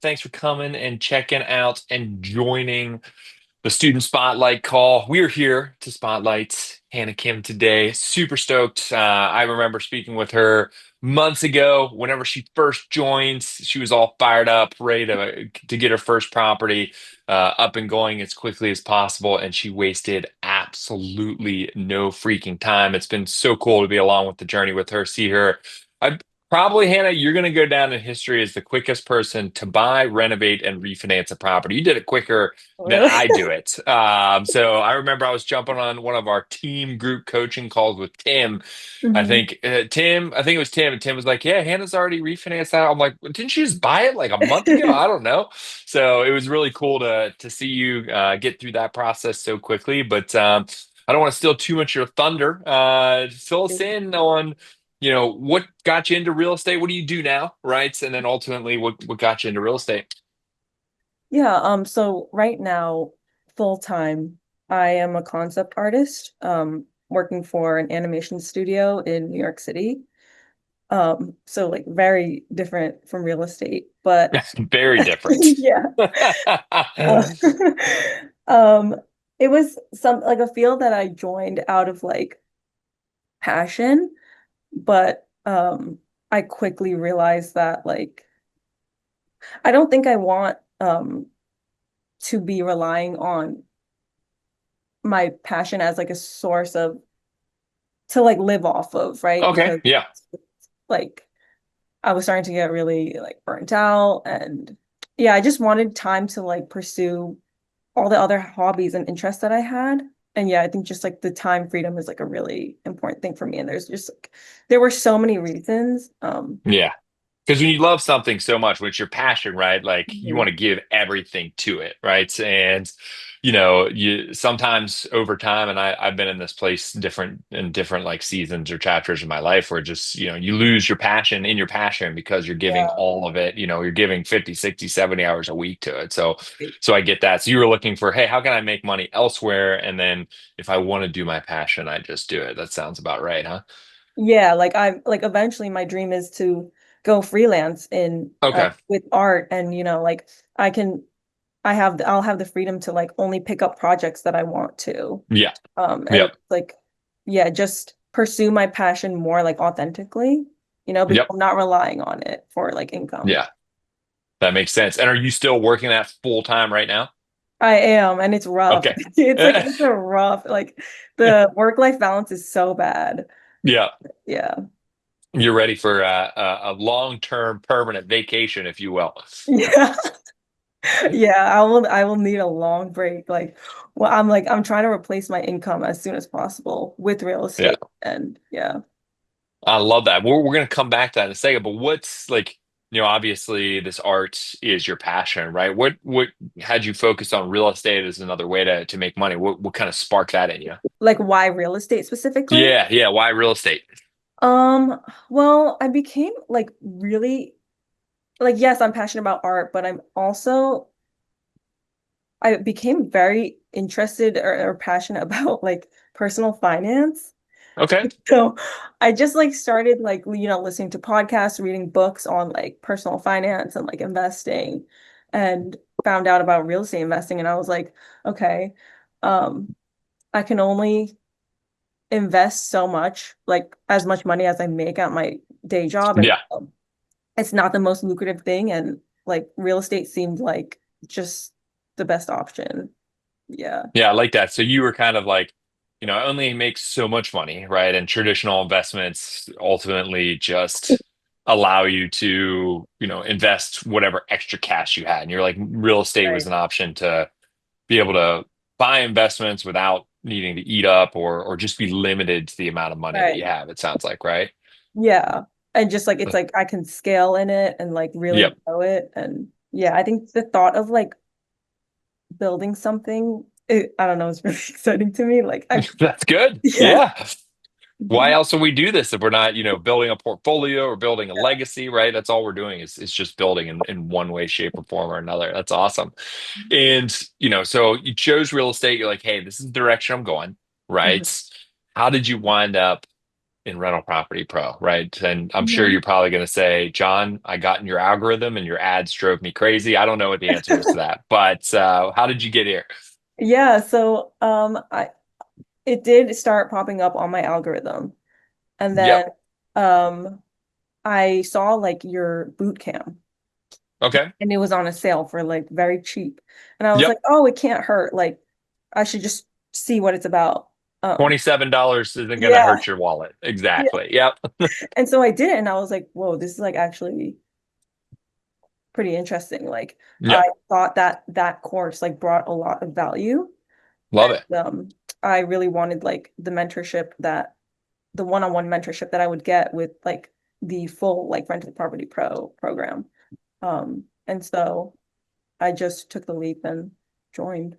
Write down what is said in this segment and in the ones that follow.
Thanks for coming and checking out and joining the Student Spotlight call. We're here to spotlight Hannah Kim today. Super stoked. I remember speaking with her months ago. Whenever she first joined, she was all fired up, ready to get her first property up and going as quickly as possible. And she wasted absolutely no freaking time. It's been so cool to be along with the journey with her, see her. I Probably, Hannah, you're going to go down in history as the quickest person to buy, renovate, and refinance a property. You did it quicker than Really? I do it. So I remember I was jumping on one of our team group coaching calls with Tim. Hmm. I think it was Tim, and Tim was like, "Yeah, Hannah's already refinanced that." I'm like, "Didn't she just buy it like a month ago?" I don't know. So it was really cool to see you get through that process so quickly. But I don't want to steal too much of your thunder. Fill us in on what got you into real estate? What do you do now, right? And then ultimately, what got you into real estate? Yeah, so right now, full time, I am a concept artist, working for an animation studio in New York City. So like very different from real estate, but Very different. yeah. Uh, um, it was some like a field that I joined out of like passion, but I quickly realized that like I don't think I want to be relying on my passion as like a source of to like live off of, right? Okay, Because yeah, like I was starting to get really like burnt out and yeah, I just wanted time to like pursue all the other hobbies and interests that I had. And yeah, I think just like the time freedom is like a really important thing for me. And there's just like there were so many reasons. yeah. Because when you love something so much, when it's your passion, right? Like you want Mhm. to give everything to it, right? And you sometimes over time, and I've been in this place different like seasons or chapters of my life where just, you lose your passion in your passion because you're giving Yeah. all of it, you're giving 50, 60, 70 hours a week to it. So I get that. So you were looking for, hey, how can I make money elsewhere? And then if I want to do my passion, I just do it. That sounds about right, huh? Yeah, like I'm like eventually my dream is to go freelance in Okay. with art and like I can I'll have the freedom to like only pick up projects that I want to. Yeah. And Yep. like yeah, just pursue my passion more like authentically, because Yep. I'm not relying on it for like income. Yeah. That makes sense. And are you still working that full time right now? I am, and it's rough. Okay. It's a rough like the work-life balance is so bad. Yeah. Yeah. You're ready for a long-term permanent vacation, if you will. Yeah. Yeah, I will need a long break. Like, well, I'm trying to replace my income as soon as possible with real Yeah. estate. And yeah. I love that. We're going to come back to that in a second, but what's like, obviously this art is your passion, right? What had you focused on real estate as another way to make money? What kind of sparked that in you? Like why real estate specifically? Yeah, yeah. Why real estate? Um, well, I became like really like yes, I'm passionate about art, but I became very interested or passionate about like personal finance. Okay. So I just like started like listening to podcasts, reading books on like personal finance and like investing and found out about real estate investing and I was like, okay, um I can only invest so much, like as much money as I make at my day job and Yeah. it's not the most lucrative thing and like real estate seemed like just the best option. Yeah. Yeah, I like that. So you were kind of like, it only makes so much money, right? And traditional investments ultimately just allow you to, invest whatever extra cash you had. And you're like, real estate was Right. an option to be able to buy investments without needing to eat up or just be limited to the amount of money that Right. you have, it sounds like, right? Yeah. And just like it's like I can scale in it and like really Yep. grow it. And yeah, I think the thought of like building something, I don't know, it's really exciting to me. Like I That's good. yeah. Yeah. Why else would we do this if we're not, building a portfolio or building a Yeah. legacy, right? That's all we're doing is just building in one way, shape, or form or another. That's awesome. And, so you chose real estate. You're like, hey, this is the direction I'm going, Mhm. right? How did you wind up in Rental Property Pro, right? And I'm sure Mhm. you're probably going to say, John, I got in your algorithm and your ads drove me crazy. I don't know what the answer is to that, but how did you get here? Yeah, so I it did start popping up on my algorithm. And then Yep. um I saw like your boot camp Okay. and it was on a sale for like very cheap. And I was Yep. like, oh, it can't hurt. Like I should just see what it's about. Um $27 isn't going to yeah. hurt your wallet. Yeah. Exactly. Yep. And so I did it and I was like, whoa, this is like actually pretty interesting. Like I Yep. thought that that course like brought a lot of value. Love it. And I really wanted like the one-on-one mentorship that I would get with like the full like rental property pro program. And so I just took the leap and joined.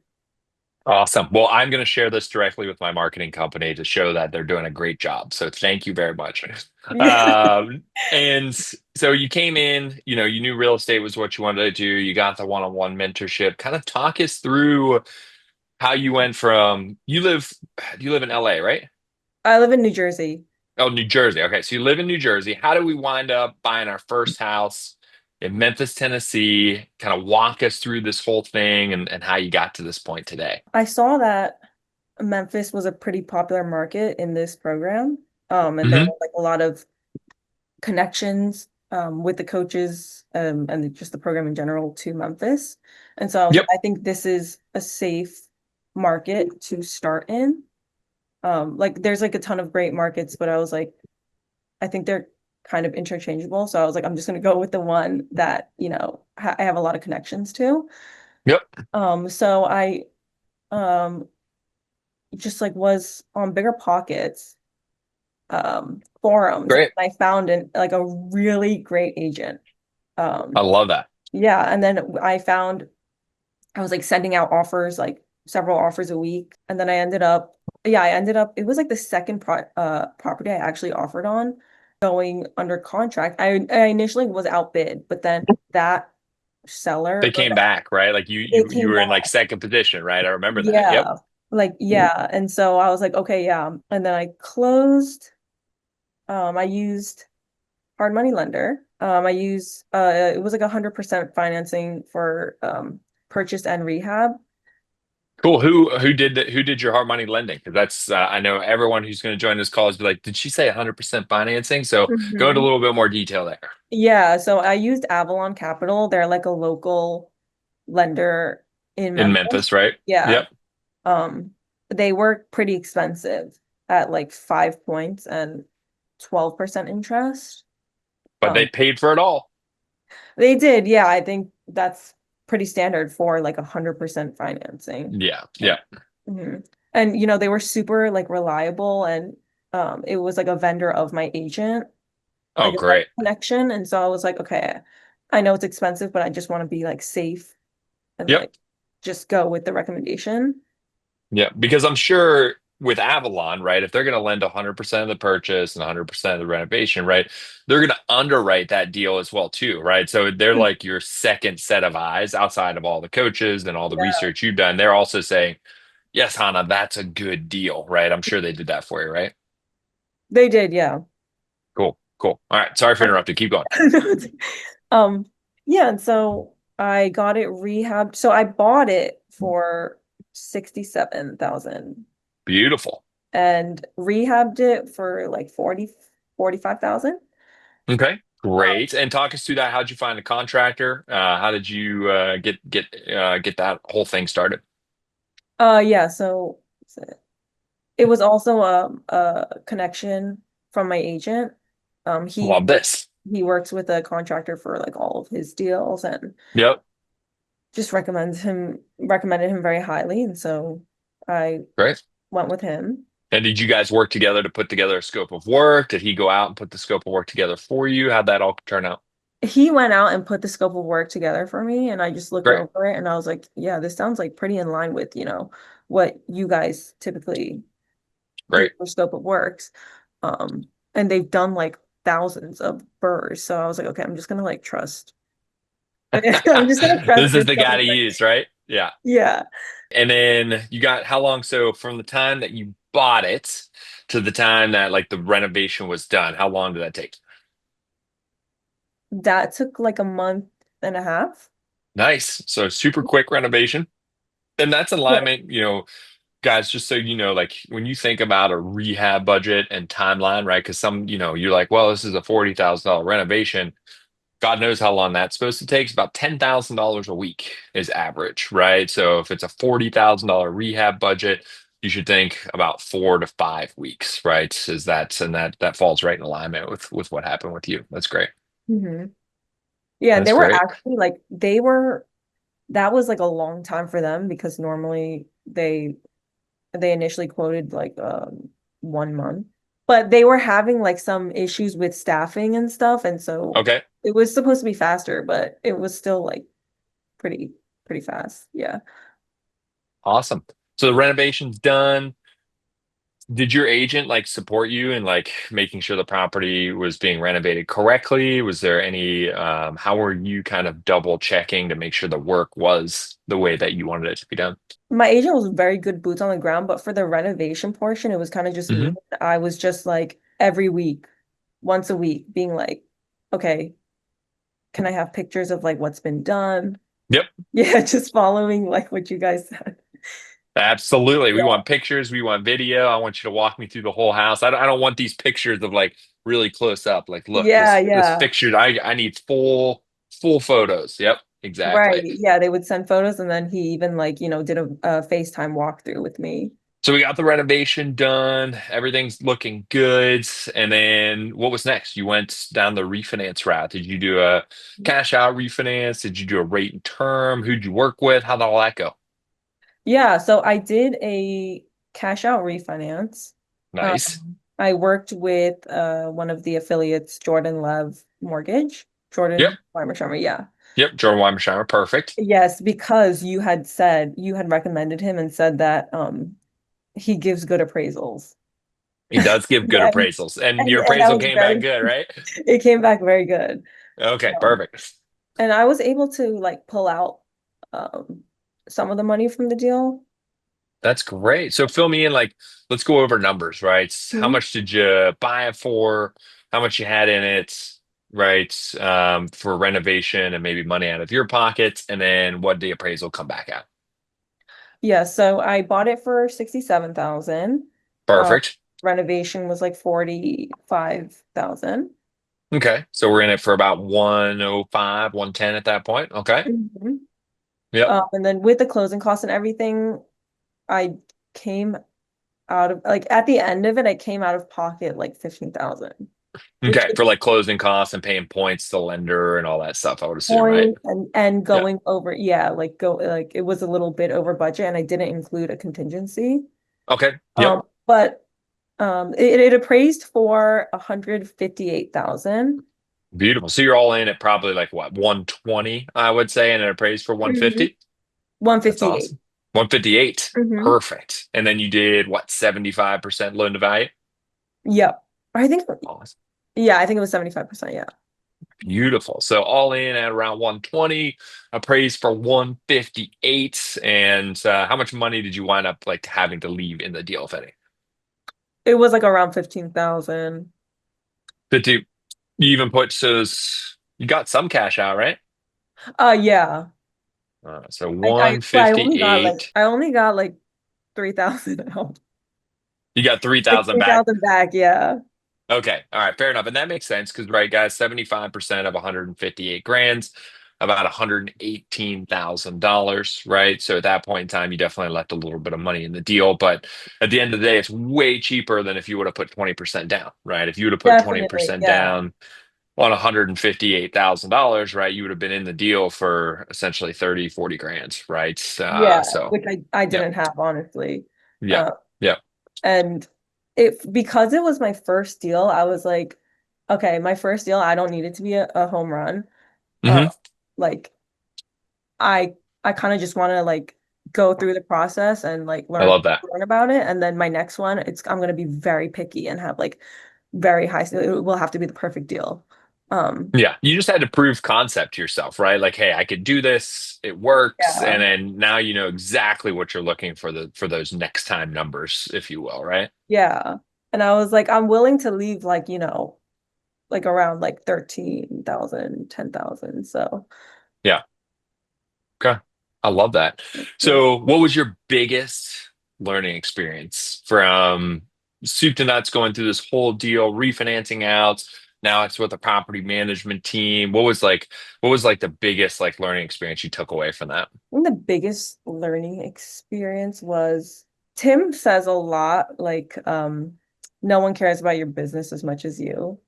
Awesome. Well, I'm going to share this directly with my marketing company to show that they're doing a great job. So thank you very much. Yeah. And so you came in, you knew real estate was what you wanted to do. You got the one-on-one mentorship. Kind of talk us through how you went from do you live in LA, right? I live in New Jersey. Oh, New Jersey. Okay. So you live in New Jersey. How did we wind up buying our first house in Memphis, Tennessee? Kind of walk us through this whole thing and how you got to this point today. I saw that Memphis was a pretty popular market in this program. And there Hmm. were like a lot of connections with the coaches and just the program in general to Memphis. And so I was like, Yep. I think this is a safe market to start in. Like there's like a ton of great markets, but I was like, I think they're kind of interchangeable. So I was like, I'm just gonna go with the one that, I have a lot of connections to. Yep. So I um just like was on Bigger Pockets forums. Great. I found like a really great agent. I Um love that. yeah, and then I was like sending out offers, like several offers a week. And then I ended up, it was like the second property I actually offered on going under contract. I initially was outbid, but then that seller, They came back, right? Like you they you you came were back. in like second position, right? I remember that. Yep. Yeah. Like, yeah. And so I was like, okay, yeah. And then I closed, I used hard money lender. It was like 100% financing for purchase and rehab. Cool. Who did your hard money lending? Because that's I know everyone who's going to join this call is be like, did she say 100% financing? So go into a Mhm. little bit more detail there. Yeah, so I used Avalon Capital. They're like a local lender in In Memphis. Memphis, right? Yeah. Yep. Um, they were pretty expensive at like 5 points and 12% interest. But they Um, paid for it all. they did, yeah, I think that's pretty standard for like 100% financing. Yeah. Um, Yeah. mhm. And they were super like reliable and it was like a vendor of my agent, Oh, like a vendor great. connection. And so I was like, okay, I know it's expensive, but I just want to be like safe and Yep. like just go with the recommendation. Yeah. Because I'm sure with Avalon, right, if they're going to lend 100% of the purchase and 100% of the renovation, right, they're going to underwrite that deal as well too, right? So they're like your second set of eyes outside of all the coaches and all the Yeah, research you've done. They're also saying, yes, Hannah, that's a good deal, right? I'm sure they did that for you, right? they did, yeah. Cool. Cool. All right. Sorry for interrupting. Keep going. Um, yeah, and so I got it rehabbed. So I bought it for 67,000 Beautiful. and rehabbed it for like 45,000. Okay. Um, Great. And talk us through that. How'd you find a contractor? How did you get that whole thing started? yeah, so it was also a connection from my agent. Love this. He works with a contractor for like all of his deals and Yep. just recommended him very highly, and so I Great. went with him. And did you guys work together to put together a scope of work? Did he go out and put the scope of work together for you? How'd that all turn out? He went out and put the scope of work together for me, and I just looked Great. over it and I was like, yeah, this sounds like pretty in line with, what you guys typically do Great. for scope of works. And they've done like thousands of burrs. So I was like, okay, I'm just gonna like trust. I'm just gonna trust This is this the scope guy of to work. use, right? Yeah. Yeah. And then you got how long? So from the time that you bought it to the time that like the renovation was done? How long did that take? That took like a month and a half. Nice. So super quick renovation. And that's Yeah. alignment, guys, just so you know, like when you think about a rehab budget and timeline, right? Because you're like, well, this is a $40,000 renovation. God knows how long that's supposed to take. It's about $10,000 a week is average, right? So if it's a $40,000 rehab budget, you should think about 4 to 5 weeks, right? Is that and that falls right in alignment with what happened with you. That's great. hmm Yeah, and they That's were great. actually like they were that was like a long time for them because normally they initially quoted like 1 month. But they were having like some issues with staffing and stuff, and so Okay, it was supposed to be faster, but it was still like pretty pretty fast. Yeah. awesome. So the renovation's done. Did your agent like support you in like making sure the property was being renovated correctly? Was there any how were you kind of double checking to make sure the work was the way that you wanted it to be done? My agent was very good boots on the ground, but for the renovation portion, it was kind of just me. Hmm. I was just like every week, once a week, being like, okay, can I have pictures of like what's been done? Yep, Yeah, just following like what you guys said. absolutely. We Yeah. want pictures, we want video. I want you to walk me through the whole house. I don't want these pictures of like really close up. Like, look, Yeah, this yeah. picture, I need full photos. Yep, Right. exactly. Yeah, they would send photos and then he even like, did a FaceTime walkthrough with me. So we got the renovation done. Everything's looking good. And then what was next? You went down the refinance route. Did you do a cash out refinance? Did you do a rate and term? Who'd you work with? How'd all that go? Yeah, so I did a cash out refinance. Nice. I worked with one of the affiliates, Jordan Lev Mortgage. Yep. Jordan Weimer Sharma, yeah. Yep. Jordan Weimersheimer. Perfect. Yes, because you had recommended him and said that he gives good appraisals. He does give good Yeah, appraisals. And your and I appraisal was came back very good, right? it came back very good. Okay, Um, perfect. and I was able to like pull out um some of the money from the deal. That's great. So fill me in, like, let's go over numbers, right? How Mhm. much did you buy it for? How much you had in it, right? For renovation and maybe money out of your pockets, and then what the appraisal come back at? Yeah, so I bought it for 67,000. Um, Perfect. renovation was like 45,000. Okay. So we're in it for about 105, 110 at that point. Okay. Mhm. Yep. And then with the closing costs and everything, I came out of like at the end of it, I came out of pocket like 15,000, which Okay. is For like closing costs and paying points to lender and all that stuff, I would assume, right? point and Yeah. going over, yeah, like go like it was a little bit over budget and I didn't include a contingency. Okay. Yep. But it appraised for 158,000. Beautiful. So you're all in at probably like what, 120, I would say, and it appraised for Mhm. 150. That's 158. awesome. 158. hmm Perfect. And then you did what, 75% loan to value? Yep. I think, Awesome. yeah, I think it was 75%. Yeah. Beautiful. So all in at around 120, appraised for 158. And how much money did you wind up like having to leave in the deal, if any? It was like around 15,000. Did you even put so you got some cash out, right? Yeah. So But I 158. only got like 3,000 out. You got Like 3,000 back. 3,000 back. Yeah. Okay. All right. Fair enough. And that makes sense because, right, guys, 75% of 158 grand, about $118,000, right? So at that point in time, you definitely left a little bit of money in the deal. But at the end of the day, it's way cheaper than if you would have put 20% down, right? If you would have put Definitely. 20% Yeah. down on $158,000, right, you would have been in the deal for essentially 30, 40 grand, right? Yeah. So, Which I yep, didn't have, honestly. yep, Uh, yep. and because it was my first deal, I was like, okay, my first deal, I don't need it to be a home run. Uh, Hmm. like I I kind of just want to like go through the process and like I love that. learn about it. And then my next one, I'm gonna be very picky and have like very high. It will have to be the perfect deal. Um, Yeah, you just had to prove concept to yourself, right? Like, hey, I could do this. It works, yeah, and then now you know exactly what you're looking for for those next time numbers, if you will, right? yeah. And I was like, I'm willing to leave like, like around like 13,000, 10,000. So Yeah. Okay. I love that. yeah. So, what was your biggest learning experience from soup to nuts going through this whole deal, refinancing out? Now it's with a property management team. What was like the biggest like learning experience you took away from that? I think the biggest learning experience was Tim says a lot like no one cares about your business as much as you.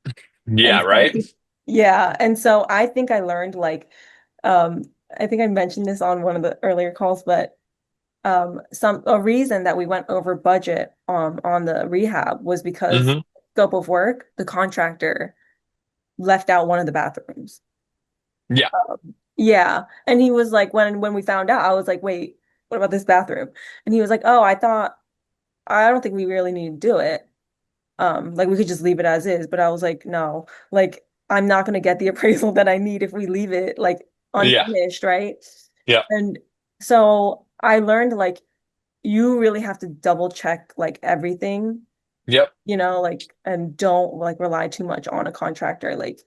Yeah, And so right? yeah, and so I think I learned like um I think I mentioned this on one of the earlier calls, but some a reason that we went over budget on the rehab was because Hmm. scope of work, the contractor left out one of the bathrooms. Yeah. Yeah. And he was like, when we found out, I was like, wait, what about this bathroom? And he was like, oh, I don't think we really need to do it. Like we could just leave it as is. But I was like, no, like I'm not gonna get the appraisal that I need if we leave it like Yeah. unfinished, right? Yeah. And so I learned like you really have to double check like everything, Yep. like and don't like rely too much on a contractor. Like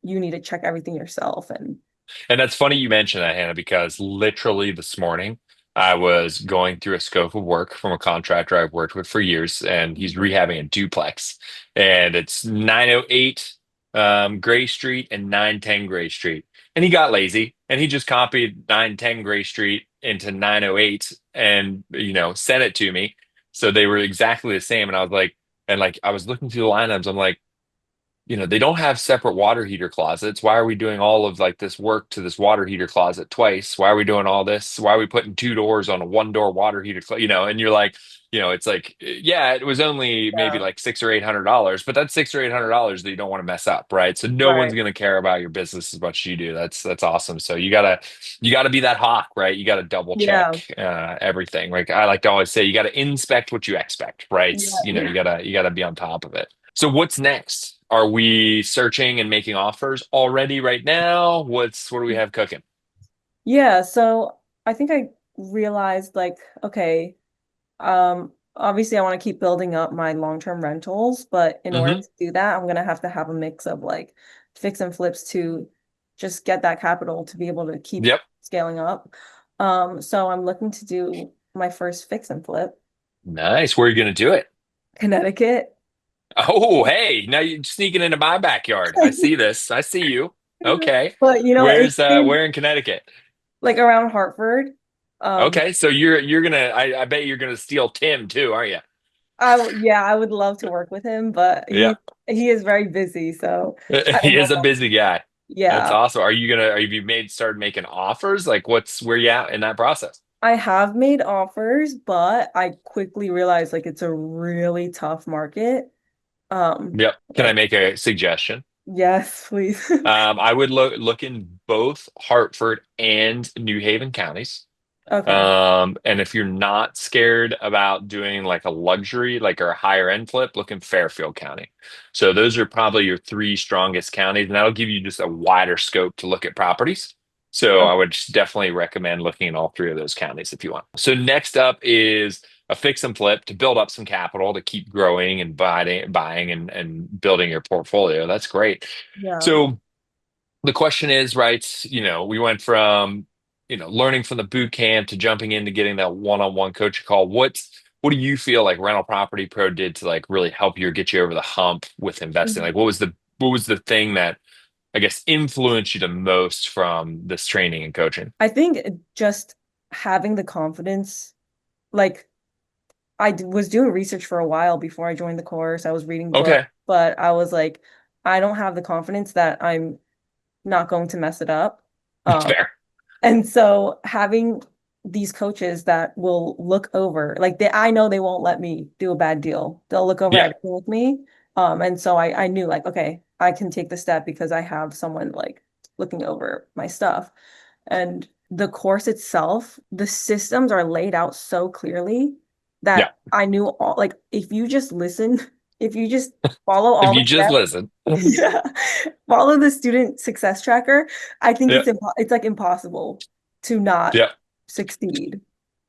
you need to check everything yourself and And that's funny you mentioned that, Hannah, because literally this morning I was going through a scope of work from a contractor I've worked with for years, and he's rehabbing a duplex. And it's 908 Gray Street and 910 Gray Street. And he got lazy and he just copied 910 Gray Street into 908 and, sent it to me. So they were exactly the same. And I was like, and like I was looking through the lineups, I'm like, they don't have separate water heater closets. Why are we doing all of like this work to this water heater closet twice? Why are we doing all this? Why are we putting two doors on a one door water heater? And you're like, it's like, yeah, it was only maybe yeah, like $600 or $800, but that's $600 or $800 that you don't want to mess up, right? So no one's right. gonna care about your business as much as you do. That's awesome. So you gotta be that hawk, right? You gotta double Yeah. check everything. Like I like to always say, you gotta inspect what you expect, right? Yeah, You yeah. gotta be on top of it. So what's next? Are we searching and making offers already right now? What do we have cooking? Yeah, so I think I realized like, okay, obviously I want to keep building up my long-term rentals, but in order Hmm. to do that, I'm gonna have to have a mix of like fix and flips to just get that capital to be able to keep Yep. scaling up. So I'm looking to do my first fix and flip, Nice. Where are you going to do it? Connecticut. Oh, hey, now you're sneaking into my backyard. I see this. I see you. Okay. But it's been Where in Connecticut? like around Hartford. Um, Okay, so you're gonna I bet you're gonna steal Tim too, aren't you? yeah, I would love to work with him, but Yeah. he is very busy, so I don't He is a know. busy guy. That's Yeah, awesome. Have you started making offers? Like where you at in that process? I have made offers, but I quickly realized like it's a really tough market. Yep. Can I Like make a suggestion? yes, please. I would look in both Hartford and New Haven counties. Okay. And if you're not scared about doing like a luxury, like or a higher end flip, look in Fairfield County. So those are probably your three strongest counties, and that'll give you just a wider scope to look at properties. So I Okay. would just definitely recommend looking in all three of those counties if you want. So next up is a fix and flip to build up some capital to keep growing and buying and building your portfolio. That's great. Yeah. So the question is, right, we went from, learning from the boot camp to jumping into getting that one-on-one coaching call. What do you feel like Rental Property Pro did to like really help you or get you over the hump with investing? Like Mhm. what was the thing that I guess influenced you the most from this training and coaching? I think just having the confidence, like was doing research for a while before I joined the course. I was reading books, Okay. but I was like, I don't have the confidence that I'm not going to mess it up. Um, Fair. and so having these coaches that will look over, like I know they won't let me do a bad deal. They'll look over Yeah. everything with me. And so I knew like, okay, I can take the step because I have someone like looking over my stuff. And the course itself, the systems are laid out so clearly Yeah. that I knew all like if you just listen if you just follow If all the you just steps, listen. yeah, follow the student success tracker, I think Yeah. it's like impossible to not Yeah. succeed.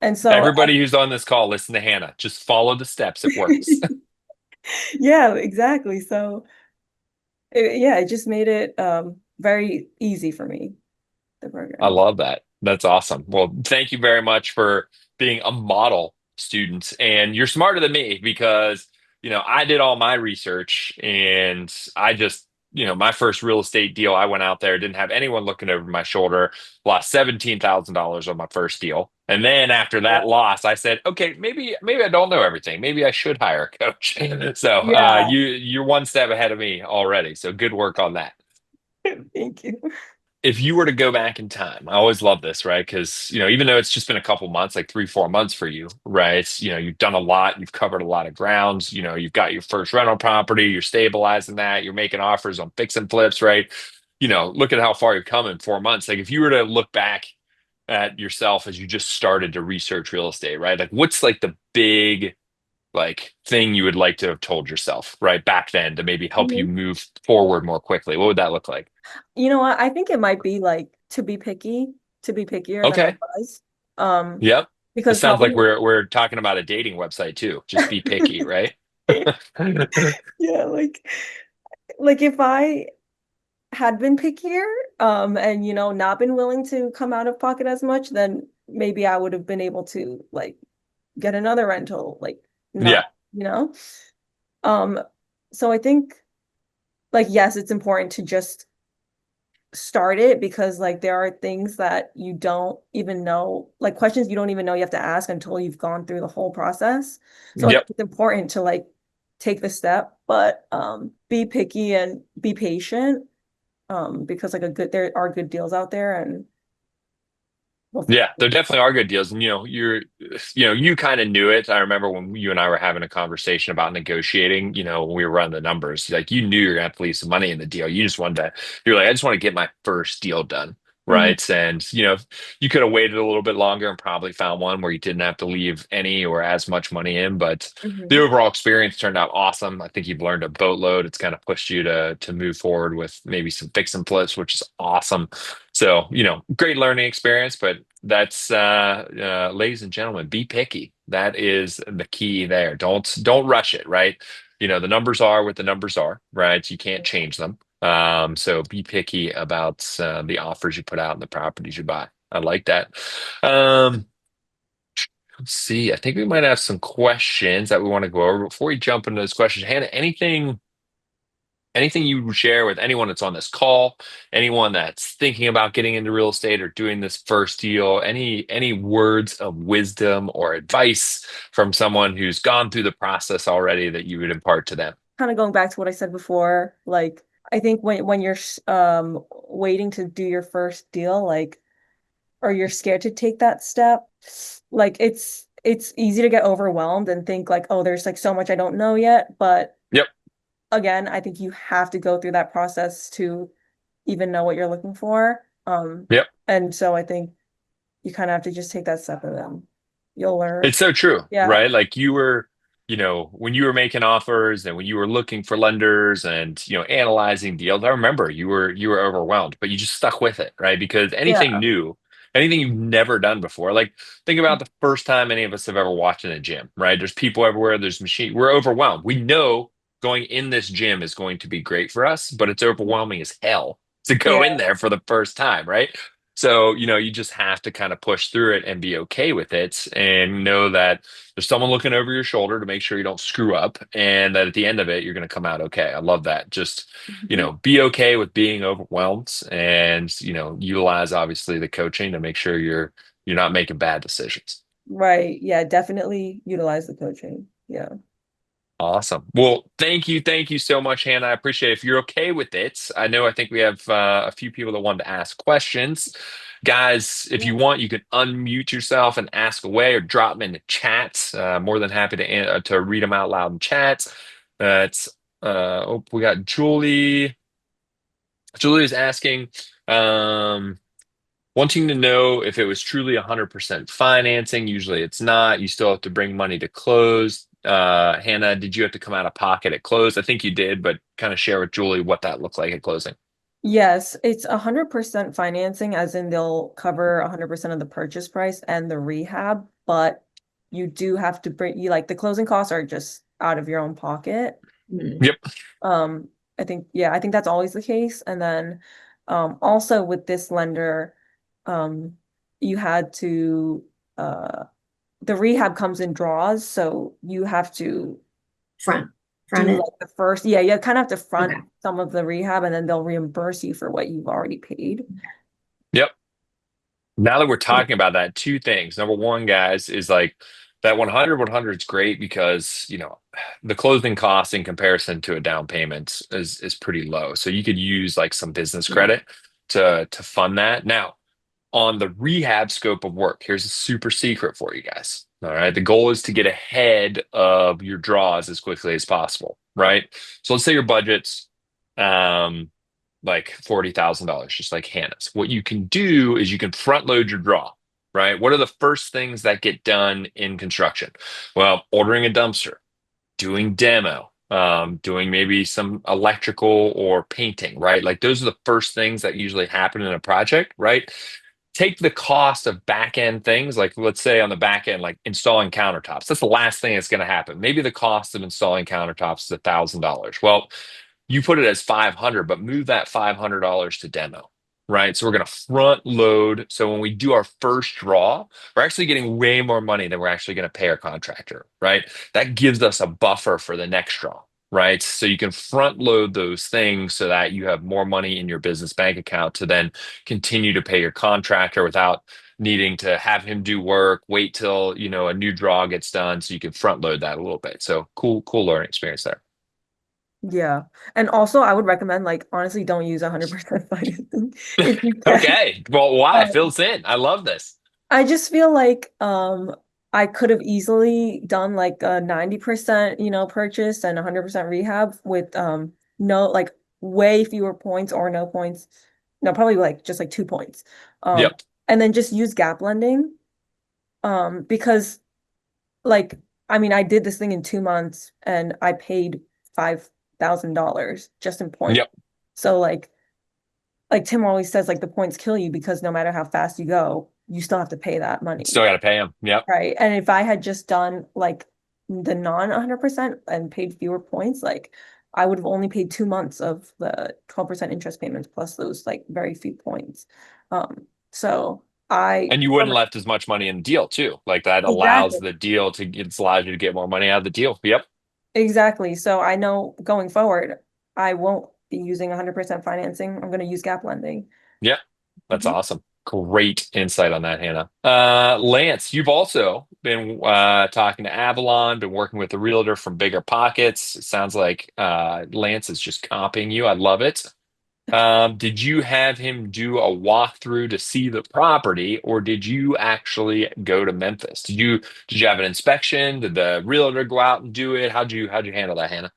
And so, Everybody who's on this call, listen to Hannah. Just follow the steps. It works. yeah, exactly. So, yeah, it just made it very easy for me, the I program. love that. That's awesome. Well, thank you very much for being a model student. And you're smarter than me because, I did all my research and I just, my first real estate deal, I went out there, didn't have anyone looking over my shoulder, lost $17,000 on my first deal. And then after that loss, I said, okay, maybe I don't know everything. Maybe I should hire a coach. So Yeah, you're one step ahead of me already. So good work on that. thank you. If you were to go back in time, I always love this, right? Because, even though it's just been a couple months, like 3, 4 months for you, right? You've done a lot, you've covered a lot of grounds, you've got your first rental property, you're stabilizing that, you're making offers on fix and flips, right? Look at how far you've come in 4 months. Like if you were to look back at yourself as you just started to research real estate, right? Like what's like the big like thing you would like to have told yourself, right, back then to maybe help you Mhm. move forward more quickly? What would that look like? You know what? I think it might be like to be pickier than I Okay. was. Yep. It Because sounds like probably we're talking about a dating website too. Just be picky, right? yeah, like if I had been pickier, and not been willing to come out of pocket as much, then maybe I would have been able to like get another rental, like not, Yeah. you know? Um, so I think like yes, it's important to just start it because like there are things that you don't even know, like questions you don't even know you have to ask until you've gone through the whole process. So I think Yep. it's important to like take the step, but be picky and be patient because like a good there are good deals out there and we'll, Yeah, there definitely are good deals. And you kind of knew it. I remember when you and I were having a conversation about negotiating, when we were running the numbers, like you knew you were gonna have to leave some money in the deal. You just wanted to, you're like, I just want to get my first deal done. Mhm, Right. And you could have waited a little bit longer and probably found one where you didn't have to leave any or as much money in. But the mhm. overall experience turned out awesome. I think you've learned a boatload. It's kind of pushed you to move forward with maybe some fix and flips, which is awesome. So, great learning experience, but ladies and gentlemen, be picky. That is the key there. Don't rush it, right? The numbers are what the numbers are, right? You can't change them. So be picky about the offers you put out and the properties you buy. I like that. Um, let's see. I think we might have some questions that we want to go over before we jump into those questions. Hannah, anything you would share with anyone that's on this call, anyone that's thinking about getting into real estate or doing this first deal, any words of wisdom or advice from someone who's gone through the process already that you would impart to them? Kind of going back to what I said before, like I think when you're waiting to do your first deal, like or you're scared to take that step, like it's easy to get overwhelmed and think like, oh, there's like so much I don't know yet. But Yep, again, I think you have to go through that process to even know what you're looking for. yep. And so I think you kind of have to just take that step and then you'll learn. It's so true, Yeah. right? Like you were, when you were making offers and when you were looking for lenders and, analyzing deals, I remember you were overwhelmed, but you just stuck with it, right? Because anything Yeah. new, anything you've never done before, like think about the first time any of us have ever walked in a gym, right? There's people everywhere, there's machine, we're overwhelmed. We know going in this gym is going to be great for us, but it's overwhelming as hell to go in Yeah. there for the first time, right? So, you just have to kind of push through it and be okay with it and know that there's someone looking over your shoulder to make sure you don't screw up and that at the end of it, you're going to come out okay. I love that. Just, Mhm. be okay with being overwhelmed and, utilize obviously the coaching to make sure you're not making bad decisions. Right. Yeah, definitely utilize the coaching. Yeah. Awesome. Well, thank you so much, Hannah. I appreciate it. If you're okay with it, I think we have a few people that wanted to ask questions. Guys, if you Yeah. want, you can unmute yourself and ask away or drop them in the chat. More than happy to read them out loud in chat. It's we got Julie. Julie is asking, um, wanting to know if it was truly 100% financing. Usually it's not. You still have to bring money to close. Hannah, did you have to come out of pocket at close? I think you did, but kind of share with Julie what that looked like at closing. Yes, it's 100% financing, as in they'll cover 100% of the purchase price and the rehab, but you do have to bring you like the closing costs are just out of your own pocket. Mm. Yep. Um, I think that's always the case. And then also with this lender, um, you had to the rehab comes in draws, so you have to Front, front do it. like the first, yeah, you kind of have to front Okay. some of the rehab and then they'll reimburse you for what you've already paid. Yep. Now that we're talking about that, two things. Number one, guys, is like that 100 is great because, the closing cost in comparison to a down payment is pretty low. So you could use like some business Yeah. credit to fund that. Now, on the rehab scope of work, here's a super secret for you guys. All right. The goal is to get ahead of your draws as quickly as possible. Right. So let's say your budget's um like $40,000, just like Hannah's. What you can do is you can front load your draw. Right. What are the first things that get done in construction? Well, ordering a dumpster, doing demo, doing maybe some electrical or painting, right? Like those are the first things that usually happen in a project, right? Take the cost of back end things, like let's say on the back end, like installing countertops. That's the last thing that's going to happen. Maybe the cost of installing countertops is $1,000. Well, you put it as 500, but move that $500 to demo, right? So we're going to front load. So when we do our first draw, we're actually getting way more money than we're actually going to pay our contractor, right? That gives us a buffer for the next draw, right? So you can front load those things so that you have more money in your business bank account to then continue to pay your contractor without needing to have him do work, wait till, a new draw gets done so you can front load that a little bit. So cool learning experience there. Yeah. And also I would recommend like honestly don't use 100% financing if you can. Okay. Well, why? Fill Um, us in. I love this. I just feel like I could have easily done like a 90%, purchase and 100% rehab with no like way fewer points or no points. No, probably like just like 2 points. Um Yep. and then just use gap lending. Because like I mean I did this thing in 2 months and I paid $5,000 just in points. Yep. So like Tim always says, like the points kill you because no matter how fast you go, you still have to pay that money. Still got to pay him. Yep. Right. And if I had just done like the non 100% and paid fewer points, like I would have only paid 2 months of the 12% interest payments plus those like very few points. So I And you wouldn't left as much money in the deal too. Like that allows exactly. the deal to it allows you to get more money out of the deal. Yep. Exactly. So I know going forward, I won't be using 100% financing. I'm going to use gap lending. Yep. That's Mhm. awesome. Great insight on that, Hannah. Lance, you've also been talking to Avalon, been working with a realtor from Bigger Pockets. It sounds like Lance is just copying you. I love it. Did you have him do a walkthrough to see the property, or did you actually go to Memphis? Did you have an inspection? Did the realtor go out and do it? How'd you handle that, Hannah?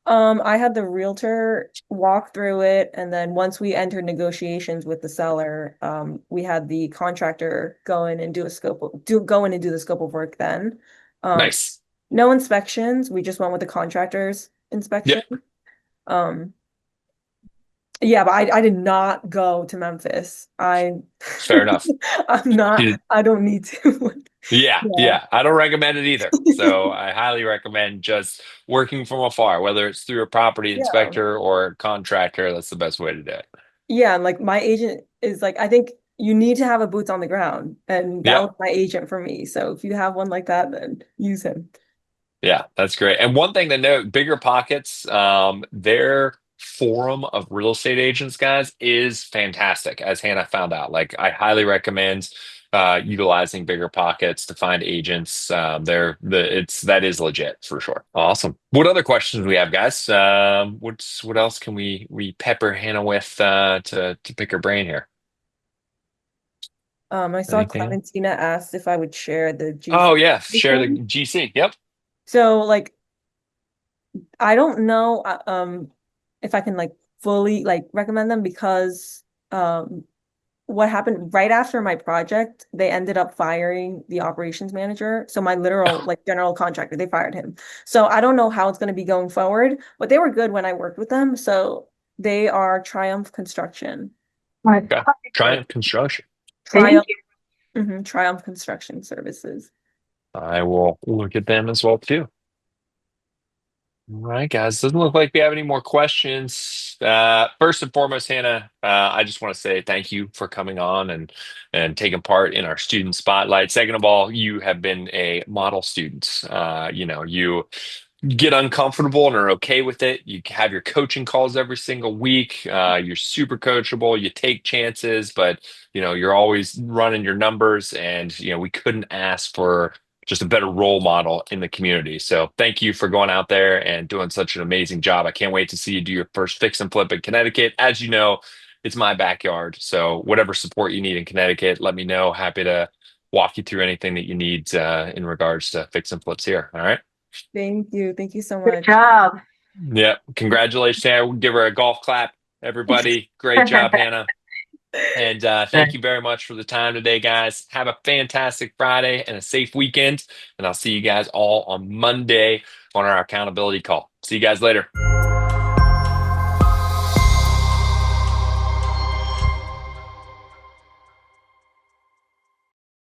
I had the realtor walk through it, and then once we entered negotiations with the seller, we had the contractor go in and do the scope of work then. Um, Nice. no inspections, we just went with the contractor's inspection. Yep. Um, yeah, but I did not go to Memphis. Fair enough. I'm not, Did- I don't need to. Yeah, Yeah. yeah. I don't recommend it either. So I highly recommend just working from afar, whether it's through a property Yeah. inspector or a contractor. That's the best way to do it. Yeah, and like my agent is like, I think you need to have a boots on the ground, and that Yep. was my agent for me. So if you have one like that, then use him. Yeah, that's great. And one thing to note, Bigger Pockets, their forum of real estate agents, guys, is fantastic, as Hannah found out. Like, I highly recommend utilizing Bigger Pockets to find agents. That is legit for sure. Awesome. What other questions do we have, guys? What else can we pepper Hannah with to pick her brain here? I saw Anything? Clementina asked if I would share the Oh GC yeah, share the weekend. GC. Yep. So like I don't know if I can like fully like recommend them because um what happened right after my project, they ended up firing the operations manager. So my literal like general contractor, they fired him. So I don't know how it's going to be going forward, but they were good when I worked with them. So they are Triumph Construction. My Okay. partner. Triumph Construction. Thank Triumph, you. Triumph Construction Services. I will look at them as well too. All right, guys. Doesn't look like we have any more questions. First and foremost, Hannah, I just want to say thank you for coming on and taking part in our student spotlight. Second of all, you have been a model student. You get uncomfortable and are okay with it. You have your coaching calls every single week. You're super coachable. You take chances, but you're always running your numbers. And we couldn't ask for just a better role model in the community. So thank you for going out there and doing such an amazing job. I can't wait to see you do your first fix and flip in Connecticut. As you know, it's my backyard. So whatever support you need in Connecticut, let me know. Happy to walk you through anything that you need in regards to fix and flips here. All right. Thank you. Thank you so Good much. job. Yeah. Congratulations, Hannah. We'll give her a golf clap, everybody. Great job, Hannah. And thank you very much for the time today, guys. Have a fantastic Friday and a safe weekend. And I'll see you guys all on Monday on our accountability call. See you guys later.